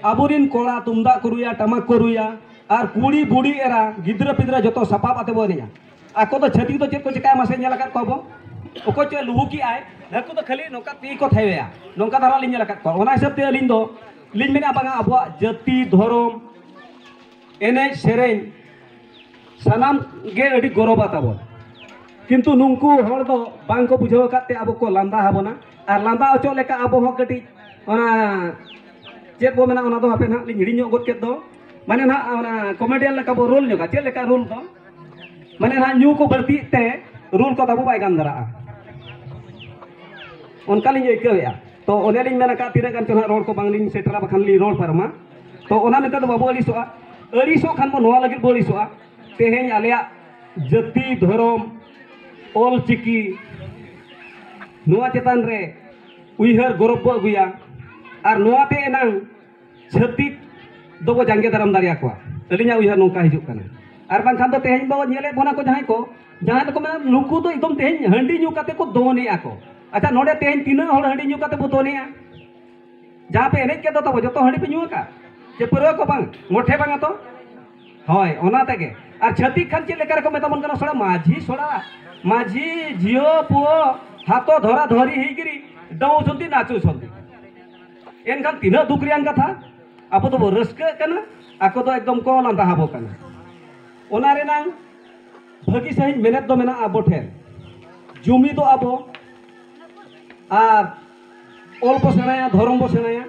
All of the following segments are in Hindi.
aburin kola tumdak kuruya tamak kuruya ar kuri budi era gidra pidra joto sapap ate bonia ako to chati to chet ko chika mase nyala kat ko bo oko che luhu ki ai naku to khali noka ti ko thaya nongka dara lin nyala kat ko ona hisab te alin do lin mena banga abwa jati dhorom ene sereng sanam ge adi goroba tabo किंतु नुंकु हर दो बांग को बुझाव काते अब को लांदा हाबोना और लांदा अचो लेका अब हो कटी ओना चेक बो मेना ओना दो हापे ना लिंग हिड़िño गद केत दो माने ना ओना कॉमेडियन लेका बो रोल ñoga चेक लेका रोल दो माने ना न्यू को बर्ती ते रोल को तबो बाय गान दरा उनका लिंग इकया तो ओने लिंग मेना का तिना गान चोना रोल को बांगलिंग सेटरा बखान लि रोल पारमा तो ओना नेता दो बाबो अलिसोआ अलिसो खान बो नोआ लगित बो अलिसोआ तेहेñ आलेया जति धर्म ऑल चिकी नुआ चेतान रे उइहर गौरव बो अगुया और नुआते एनांग छतिक दो जांगे दाराम दारिया को अलिया उइहर नोका हिजुक कना और बांखान दो तेहेñ बो नेले बोना को जहां तो मेना नुकु तो एकदम तेहेñ हंडी न्यू काते को दोने आको अच्छा नोडे तेहेñ तीना हर हंडी न्यू काते बो दोने जहां पे एनेज के दो तब जतो हंडी पे न्यू का जे पुरो को बांग मोठे बांगा तो होय ओना तेगे और छतिक खान चे लेकर को मेता मन कना सोड़ा माझी झियो पुओ हाथो धरा धरी हिगिरी दौ छंती नाचू छंती एनखान तीना दुखरियान कथा अब तो रस्के कना आको तो एकदम को लांदा हाबो कना ओना रेनां भागी सही मेहनत दो मेना आबो ठेर जुमी दो आबो आर ऑल को सेनाया धर्म को सेनाया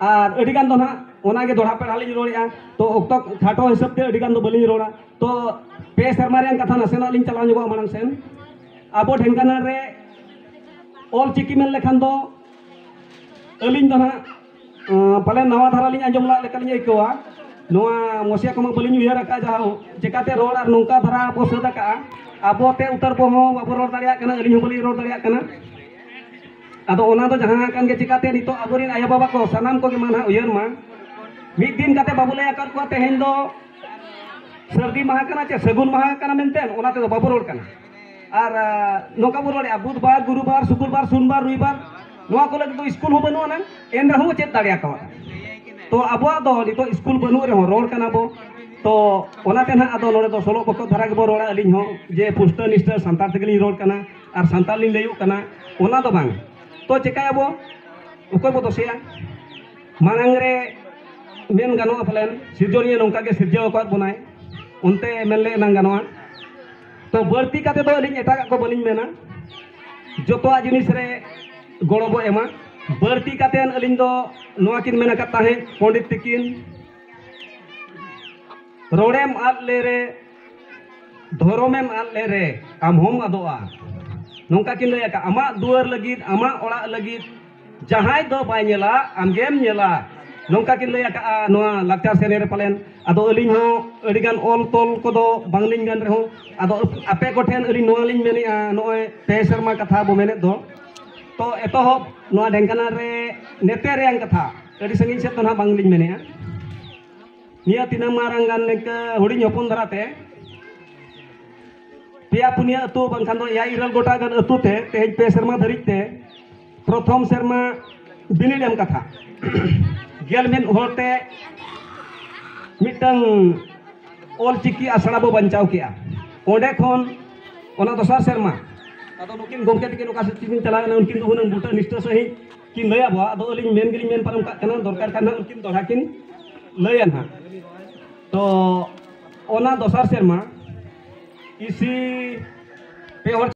आर अडिगान दो ना ओना के दोड़ा पेड़ा लिंग रोड़िया तो ओक्तो खाटो हिसाब ते अडिगान दो बलिंग रोड़ा तो पे सरमारियान कथा नसेना लिंग चलाव जोगो मानang सेन आबो ढेंकाना रे ऑल चिकी मेन लेखान दो अलिंग दो ना पाले नवा धारा लिंग आंजम ला लेका लिंग इकोआ नोआ मोसिया को बलिंग उयहार का जाओ जेकाते रोड और नोंका धारा आबो सदा का आबो ते उतर बो हो आबो रोड दारिया कना अलिंग हो बलि रोड दारिया कना आदो ओना दो जहां कान के चिकाते नितो आबोरिन आया बाबा को सनाम को के माना उयहार मा मिद दिन काते बाबुले आकर को तेहेñ दो सर्दी माह कना चे सगुन माह कना मेनतेन ओना ते बाबु रोड कना और नोका बो रोड बुधवार गुरुवार शुक्रवार सोमवार रविवार नोआ को लगे तो स्कूल हो बनु ना एन रहू चेत दाड़िया का तो अबो दो नितो स्कूल बनु रे रोड कना बो तो ओना ते ना आदो नोडे दो सोलो पको धारा के बो रोड अलिñ हो जे पुस्टर निस्टर संताल तेगली रोड कना और संताल लिंग लेयु कना ओना दो बांग तो चेकाया बो उको बो दोसिया मांग रे मेन गानोआ फलेन सिरजोनिया नोंका के सिरजो को बनाए उनते मेनले नंग गानोआ तो बर्ती काते दो अलिñ एटा को बलिñ मेना जोतोआ जिनिस रे गोड़ो बो एमा बर्ती कातेन अलिñ दो नोआ किन मेना का ताहे पंडित तिकिन रोडेम आद ले रे धोरोमेम आद ले रे आम होम आदोआ नोंका किन लया का आमा दुआर लगित आमा ओड़ा लगित जहां दो बाय नेला आमगेम नेला नोंका किन लया का नोआ लाक्चार सेने रे पालेन आदो अलिñ हो अडिगान ऑल तोल को दो बांगलिñ गान रे हो आदो आपे को ठेन अलिñ नोआ लिñ मेने नोय पे शर्मा कथा बो मेने दो तो एतो हो नोआ ढेंकाना रे नेते रे कथा अडि संगिन से तो ना बांगलिñ मेने निया तिना मारंग गान ने के हुडिñ हपन धराते पेया पुनिया अतु बांखान दो या इरल गोटा गान अतु ते तेज पे शर्मा धरित ते प्रथम शर्मा बिनिडेम कथा गेलमेन होते मिटंग ऑल चिकी आसड़ा बो बंचाव किया ओंडे खन ओना दोसार शर्मा आदो नुकिन गोमके तिकिन ओका सिटिन चला ना उनकिन दो हुनन बुटा निष्ठा सही किन लया बो आदो अलिñ मेन गिलिñ मेन पारम का कना दरकार काना उनकिन दोड़ा किन लयन हा तो ओना दोसार शर्मा इसी पे